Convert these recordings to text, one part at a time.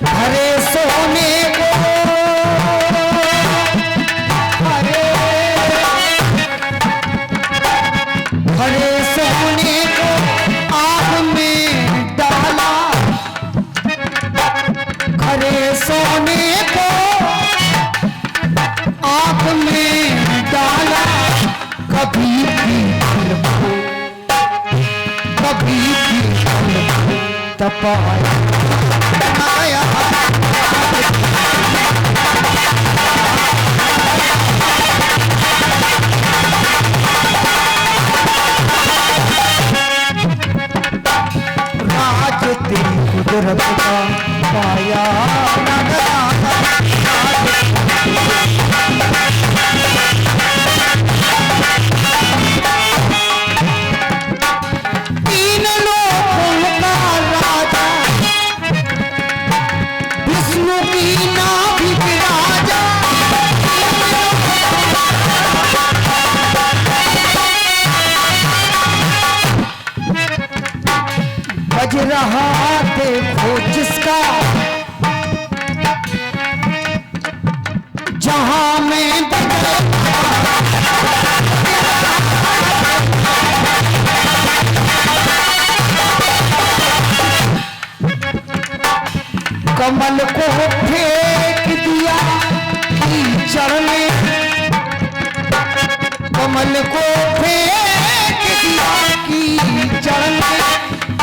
हरे सोने को हरे सोने को आग में डाला, हरे सोने को आग में डाला, कभी भी कभी भी तपाया राज तेरी कुदरत का पाया तीन लोगों का राजा विष्णु की नाभिक राजा, बज रहा देखो जिसका जहां में कमल को फेंक दिया कीचड़ में, कमल को फेंक दिया कीचड़ में,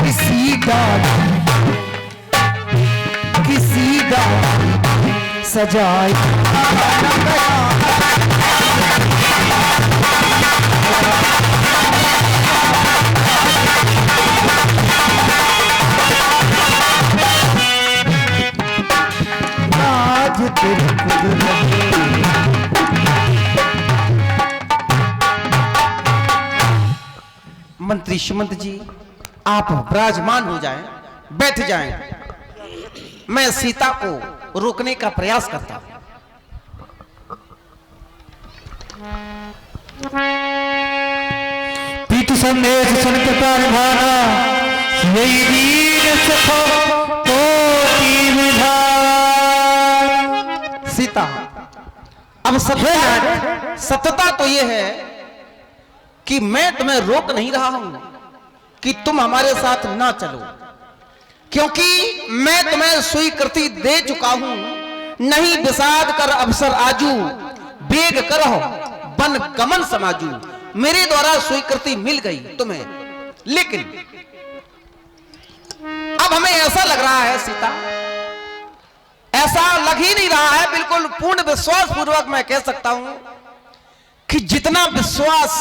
किसी गाड़ी सजाई राज तेरी कुदरत। मंत्री सुमंत जी, आप विराजमान हो जाएं, बैठ जाएं। मैं सीता को रोकने का प्रयास करता हूं। पीतु संदेश सुन के प्राणभाना, यही दीन सुखो कोटि विधान। सीता, अब सत्यता तो यह है कि मैं तुम्हें रोक नहीं रहा हूं कि तुम हमारे साथ ना चलो, क्योंकि मैं तुम्हें स्वीकृति दे चुका हूं। नहीं विषाद कर अवसर आजू, बेग करहो बन गमन समाजू। मेरे द्वारा स्वीकृति मिल गई तुम्हें, लेकिन अब हमें ऐसा लग रहा है सीता, ऐसा लग ही नहीं रहा है, बिल्कुल पूर्ण विश्वास पूर्वक मैं कह सकता हूं कि जितना विश्वास,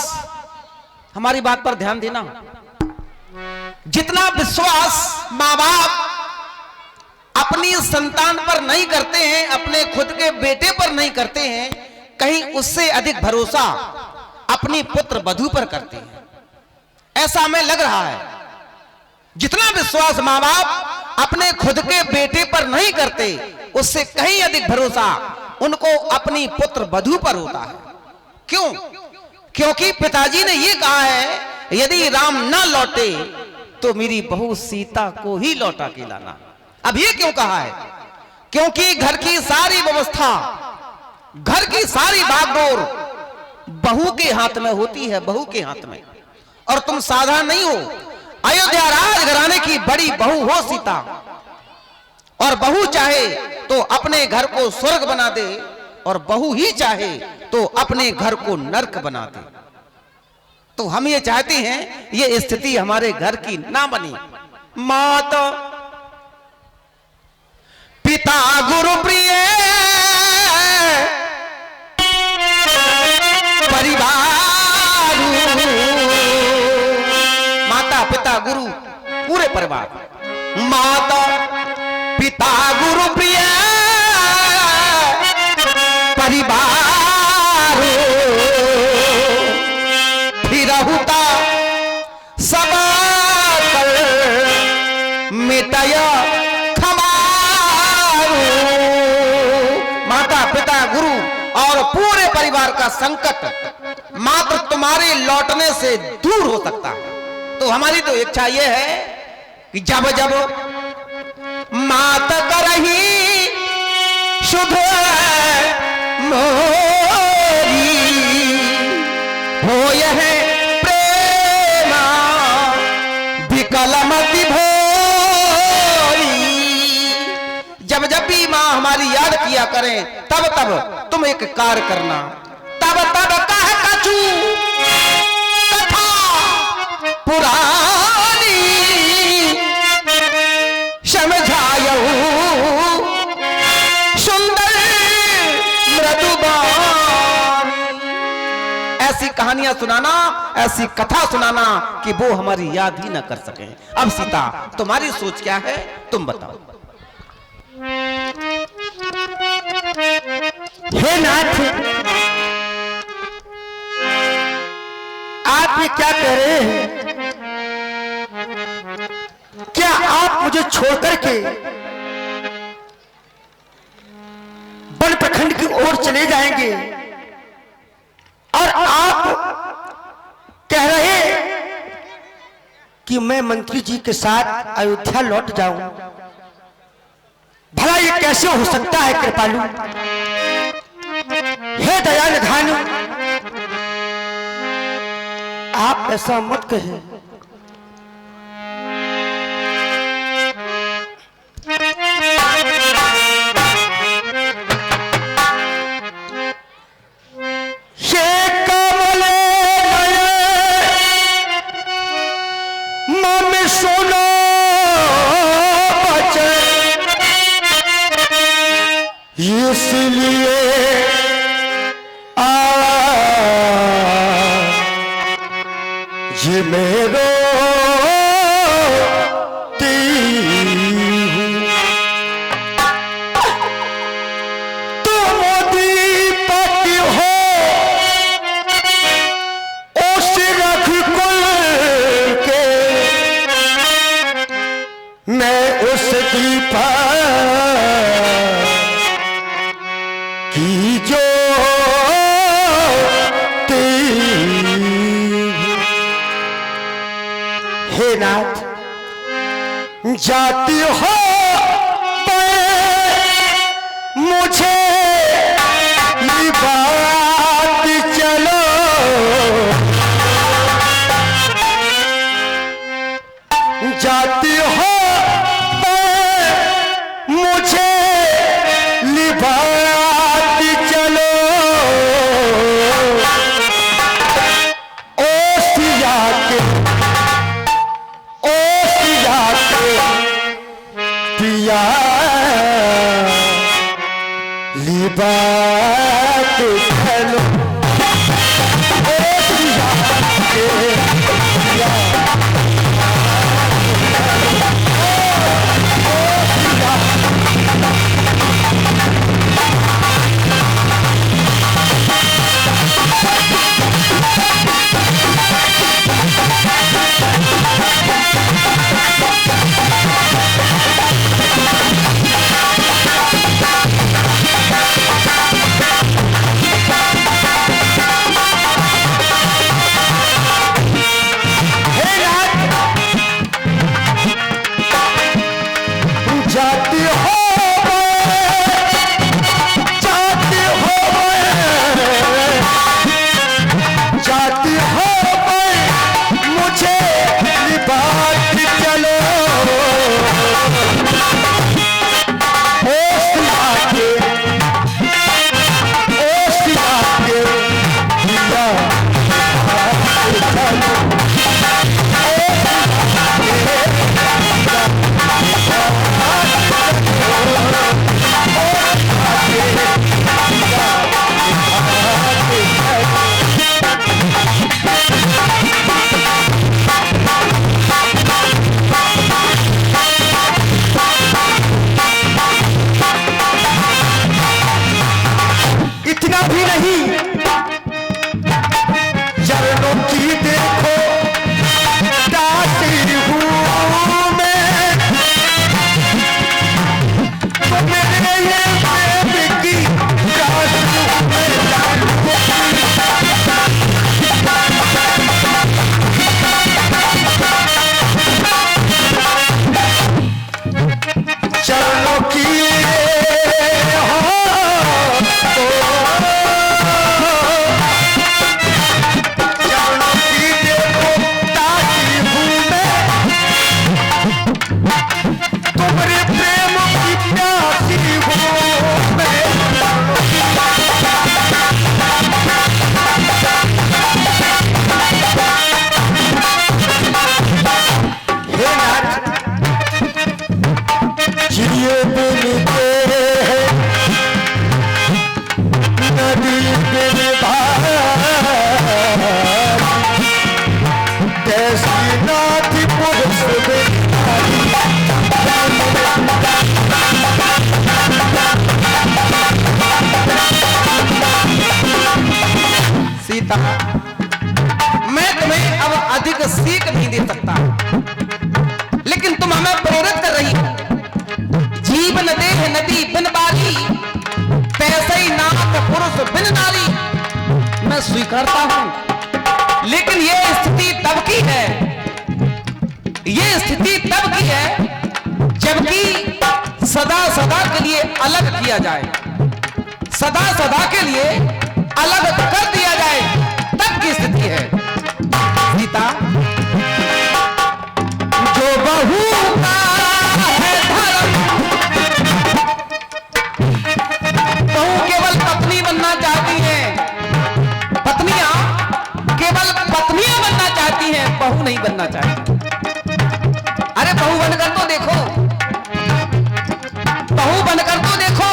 हमारी बात पर ध्यान देना, जितना विश्वास मां बाप अपनी संतान पर नहीं करते हैं, अपने खुद के बेटे पर नहीं करते हैं, कहीं उससे अधिक भरोसा अपनी पुत्र वधू पर करते हैं। ऐसा हमें लग रहा है। जितना विश्वास मां बाप अपने खुद के बेटे पर नहीं करते, उससे कहीं अधिक भरोसा उनको अपनी पुत्र वधू पर होता है। क्यों? क्योंकि पिताजी ने यह कहा है, यदि राम न लौटे तो मेरी बहू सीता को ही लौटा के लाना। अब ये क्यों कहा है? क्योंकि घर की सारी व्यवस्था, घर की सारी भागदौड़ बहू के हाथ में होती है, बहू के हाथ में। और तुम साधारण नहीं हो, अयोध्या राजघराने की बड़ी बहू हो सीता। और बहू चाहे तो अपने घर को स्वर्ग बना दे, और बहू ही चाहे तो अपने घर को नरक बना दे। तो हम ये चाहते हैं ये स्थिति हमारे घर की ना बने। माता पिता गुरु प्रिय परिवार, माता पिता गुरु पूरे परिवार, माता पिता गुरु प्रिय परिवार, फिर हुता सब मिटया खमारू। माता पिता गुरु और पूरे परिवार का संकट मात्र तुम्हारे लौटने से दूर हो सकता है। तो हमारी तो इच्छा यह है कि जब जब मात करही शुद्ध मोरी हो यह प्रेमा विकलमति भोरी। जब जब भी मां हमारी याद किया करें तब तब तुम एक कार्य करना। तब तब कह कछु कथा पुरानी समझायो सुंदर मृदुबान। ऐसी कहानियां सुनाना, ऐसी कथा सुनाना कि वो हमारी याद ही ना कर सके। अब सीता तुम्हारी सोच क्या है, तुम बताओ। हे नाथ, आप ये क्या कह रहे हैं? क्या आप मुझे छोड़कर के वन प्रखंड की ओर चले जाएंगे और आप कह रहे कि मैं मंत्री जी के साथ अयोध्या लौट जाऊं? भला ये कैसे हो सकता है कृपालु? हे दया निधान, आप ऐसा मत कहें। ये कमले मम सुनो इसलिए जी मेरो तुम दीपक हो उस रघुकुल के, मैं उस दीपक की जो हे नाथ, जाती हो मुझे ये बात चलो, जाती हो मुझे लिबात चलो, ओ सिया के पिया लिबात चलो, ओ सिया के पिया सीता, मैं तुम्हें अब अधिक सीख नहीं दे सकता, लेकिन तुम हमें प्रेरित कर रही हो। जीवन देह नदी बिन बारी, तैसे ही नाथ पुरुष बिन नारी। मैं स्वीकारता हूं, लेकिन ये स्थिति तब की है, ये स्थिति तब की है जबकि सदा सदा के लिए अलग किया जाए, सदा सदा के लिए अलग कर दिया जाए, तब की स्थिति है। सीता, जो बहू का है धर्म, बहू केवल पत्नी बनना चाहती हैं, पत्नियां केवल पत्नियां बनना चाहती हैं, बहू नहीं बनना चाहती। अरे बहू बनकर तो देखो, बहू बनकर तो देखो।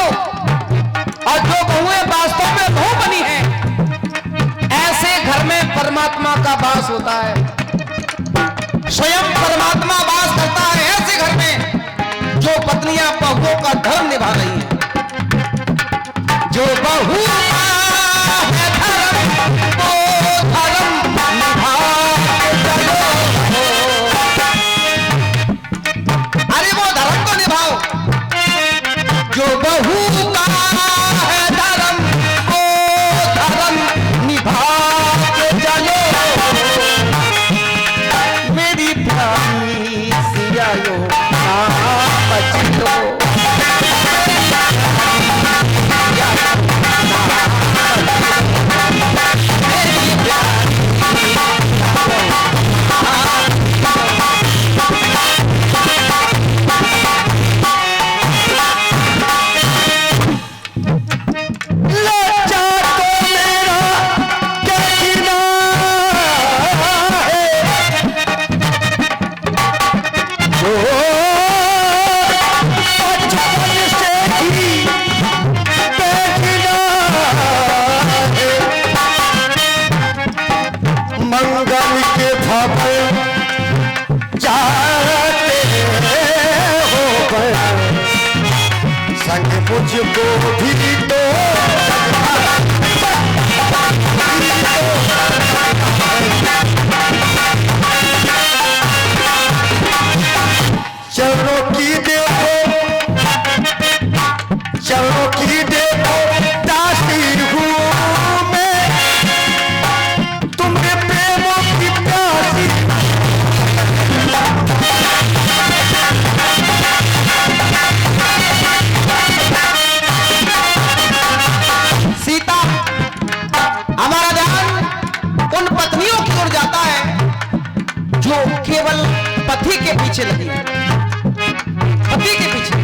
और जो बहुएं वास्तव में बहू बनी हैं, ऐसे घर में परमात्मा का वास होता है, स्वयं परमात्मा वास करता है ऐसे घर में जो पत्नियां बहुओं का धर्म निभा रही हैं। जो बहू है धर्म, वो धर्म निभा के चलो। अरे वो धर्म तो निभाओ, जो बहू का है धर्म, वो धर्म निभा के चलो। मेरी प्यारी सियायो नाम बचलो, मुझको भी तो चरणों की देखो, चरणों की देखो दासी हूँ मैं, तुम्हें प्रेमों की प्यासी। सीता, हमारा ध्यान उन पत्नियों की ओर जाता है जो केवल पति के पीछे लगी है, पति के पीछे।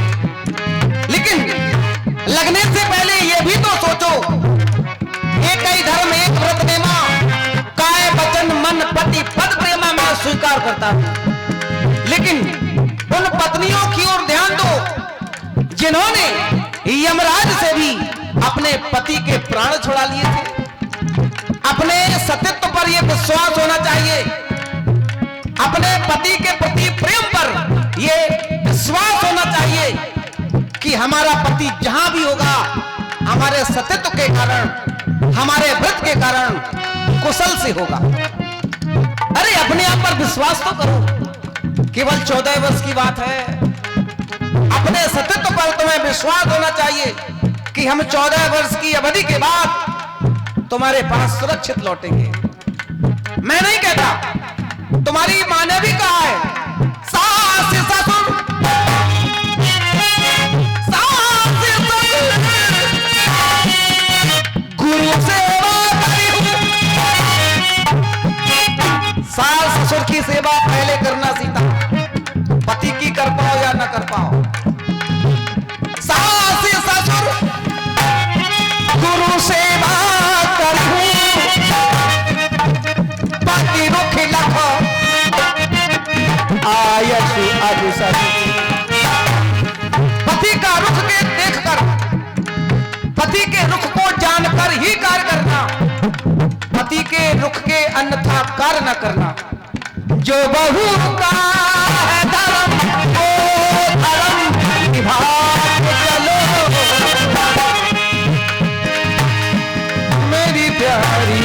लेकिन लगने से पहले यह भी तो सोचो, एक ही धर्म एक व्रत नेमा, काय वचन मन पति पद प्रेमा मैं स्वीकार करता हूं। लेकिन उन पत्नियों की ओर ध्यान दो जिन्होंने यमराज से भी अपने पति के प्राण छुड़ा लिए थे। अपने सतीत्व पर यह विश्वास होना चाहिए, अपने पति के प्रति प्रेम पर यह विश्वास होना चाहिए कि हमारा पति जहां भी होगा हमारे सतीत्व के कारण, हमारे व्रत के कारण कुशल से होगा। अरे अपने आप पर विश्वास तो करो, केवल 14 वर्ष की बात है। अपने सतीत्व पर तुम्हें विश्वास होना चाहिए कि हम 14 वर्ष की अवधि के बाद तुम्हारे पास सुरक्षित लौटेंगे। मैं नहीं कहता, तुम्हारी माँ ने भी कहा है, सास ससुर, सास ससुर, गुरु सेवा करी। सास ससुर की सेवा पहले करना सीता, पति की कर पाओ या न कर पाओ। सास ससुर गुरु सेवा करूं, पति रुख लख आयसु अभिसर। पति का रुख के देखकर, पति के रुख को जानकर ही कार्य करना, पति के रुख के अन्यथा कार्य न करना। जो बहू का है धर्म, वो धर्म निभा के चलो। मेरी प्यारी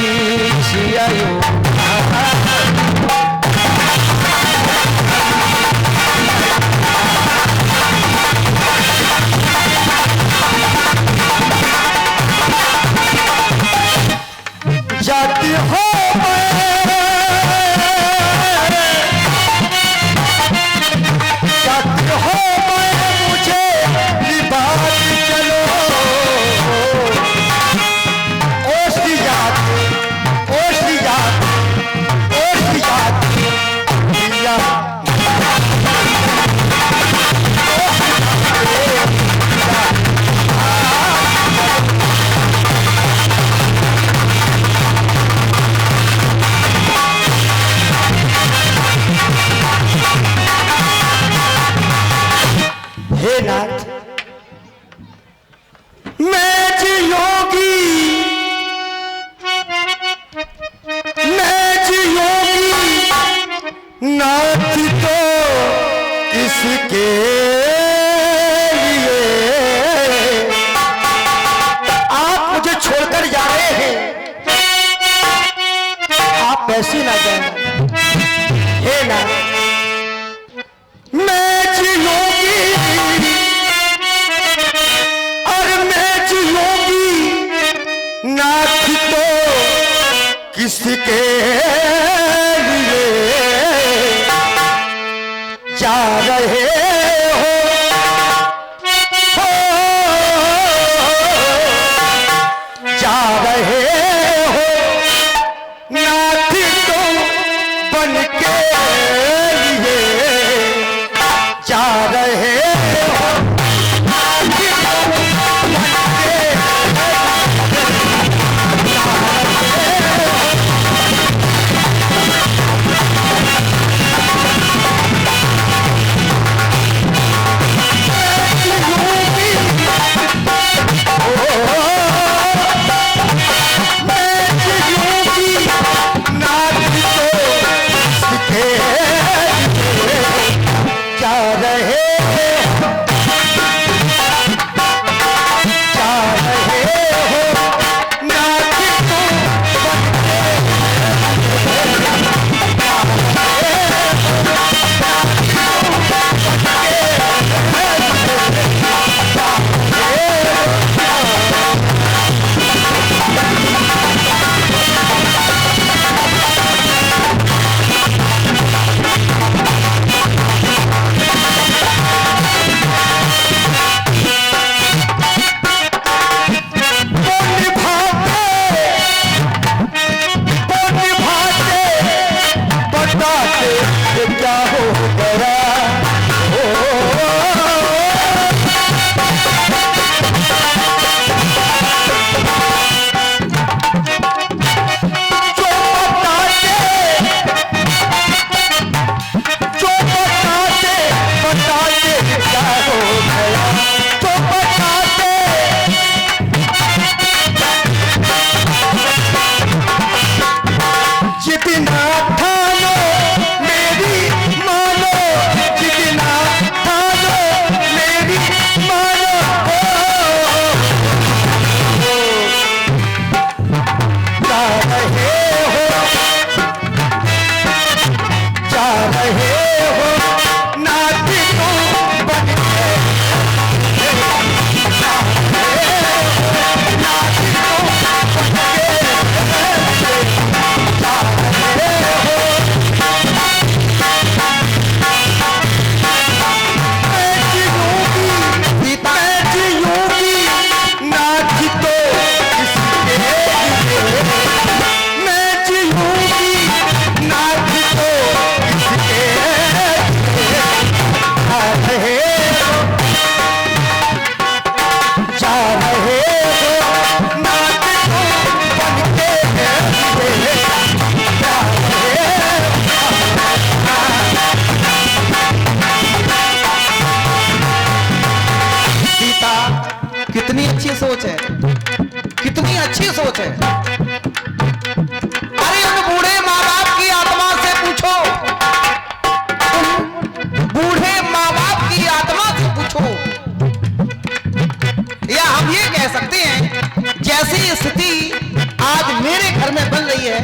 किसके लिए जा रहे हो, जा रहे हो नाथ तुम बन के लिए जा रहे हो नाथ तुम बन के कितनी अच्छी सोच है, कितनी अच्छी सोच है। अरे उन बूढ़े माँ बाप की आत्मा से पूछो, उन बूढ़े माँ बाप की आत्मा से पूछो, या हम ये कह सकते हैं जैसी स्थिति आज मेरे घर में बन रही है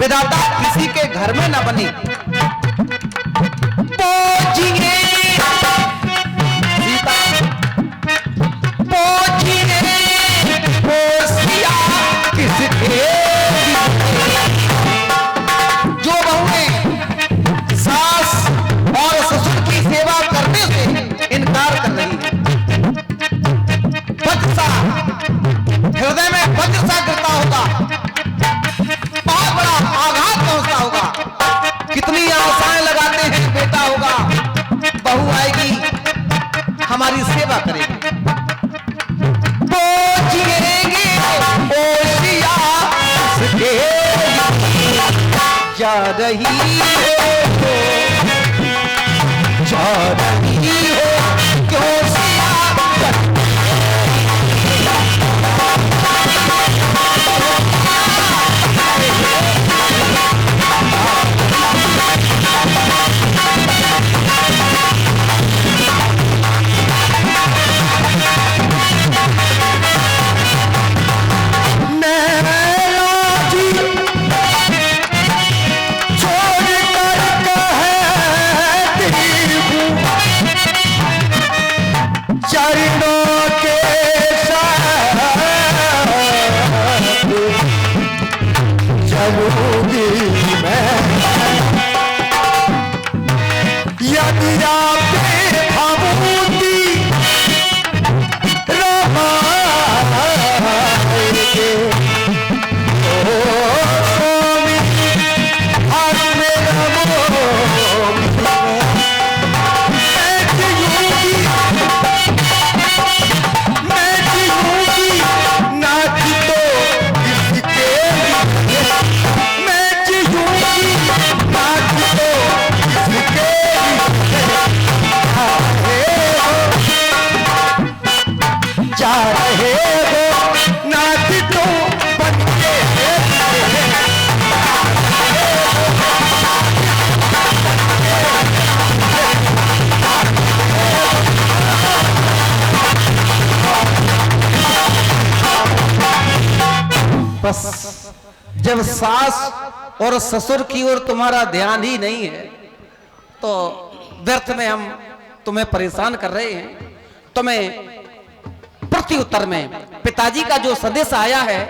विधाता किसी के घर में ना बनी। जो बहुएं सास और ससुर की सेवा करने से इनकार कर रही है, वज्र हृदय में वज्र सा गिरता होगा, बहुत बड़ा आघात पहुंचता होगा। कितनी आशाएं लगाते हैं बेटा होगा, बहू आएगी हमारी सेवा करेगी, जा रही हो, जा रही हो क्यों सिया छोड़ रहे हो नाथ तो बन के बस जब सास और ससुर की ओर तुम्हारा ध्यान ही नहीं है तो व्यर्थ में हम तुम्हें परेशान कर रहे हैं। तुम्हें प्रति उत्तर में पिताजी का जो संदेश आया है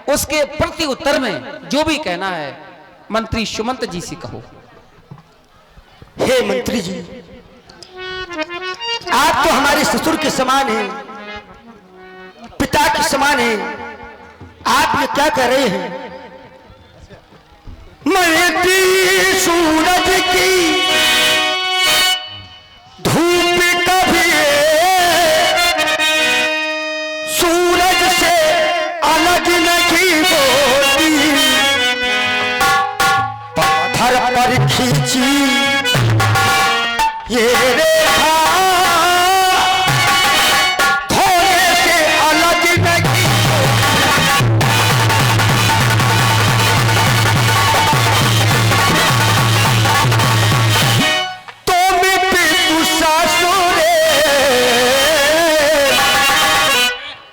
उसके प्रति उत्तर में जो भी कहना है मंत्री सुमंत जी से कहो। हे मंत्री जी, आप तो हमारे ससुर के समान हैं, पिता के समान हैं। आप ये क्या कर रहे हैं? मरती सूरज की धूप कभी सूरज से अलग नहीं होती, पत्थर पर खींची ये रेखा धोने से अलग नहीं तो मैं पितु ससुरे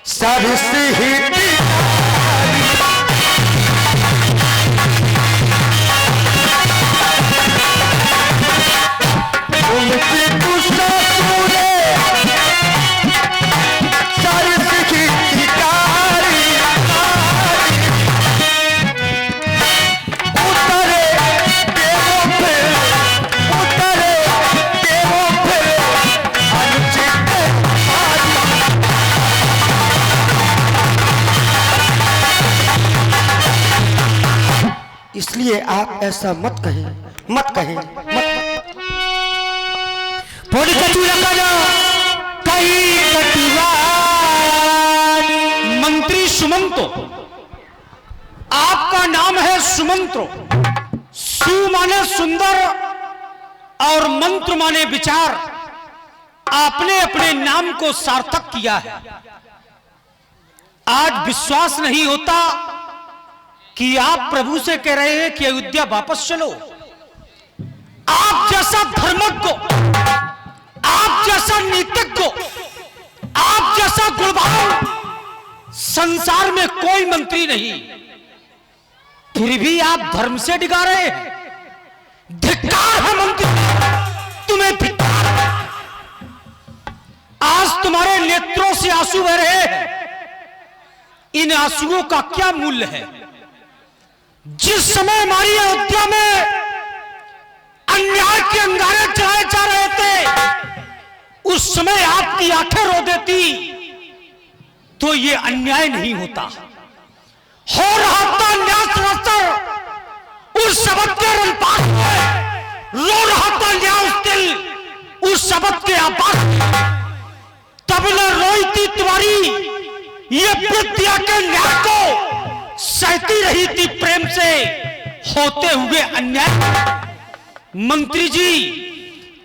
सरस ही इसलिए आप ऐसा मत कहें, मत कहें, मत। मंत्री सुमंतो, आपका नाम है सुमंत्रो। सु माने सुंदर और मंत्र माने विचार। आपने अपने नाम को सार्थक किया है। आज विश्वास नहीं होता कि आप प्रभु से कह रहे हैं कि अयोध्या वापस चलो। आप जैसा धर्मज्ञ, आप जैसा नीतिज्ञ, आप जैसा गुणवान संसार में कोई मंत्री नहीं, फिर भी आप धर्म से डिगा रहे हैं। धिक्कार है मंत्री, तुम्हें धिक्कार है। आज तुम्हारे नेत्रों से आंसू बह रहे हैं। इन आंसुओं का क्या मूल्य है? जिस समय हमारी अयोध्या में अन्याय के अंगारे चलाए जा रहे थे, उस समय आपकी आंखें रो देती तो ये अन्याय नहीं होता। हो रहा था न्याय संवत्सर उस शब्द के रनपास में, रो रहा था न्याय उस दिल उस शब्द के आपास में। तब न रोई थी तुम्हारी ये विद्या के न्याय को, सहती रही थी प्रेम से होते हुए अन्याय। मंत्री जी,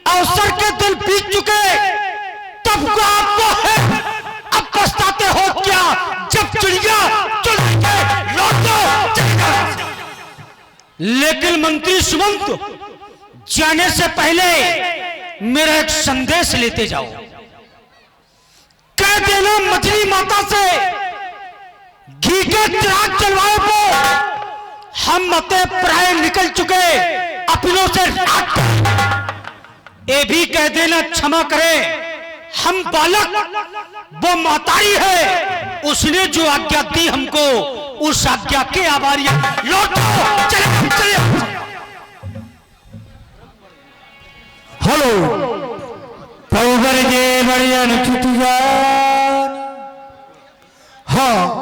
अवसर के दिन बीत चुके, तब को आपको है, अब पछताते हो क्या? जब चिड़िया चुन के लौटो चलेगा। लेकिन मंत्री सुमंत, जाने से पहले मेरा एक संदेश लेते जाओ। कह देना मछली माता से घी के चिराग जलवाए को हम मते प्राय निकल चुके, अपनों से ये भी कह देना क्षमा करे, हम बालक वो मातारी है, उसने जो आज्ञा दी हमको उस आज्ञा के आभारी। लौटो चले चले। हेलो, पौगर जे बढ़िया छुटिया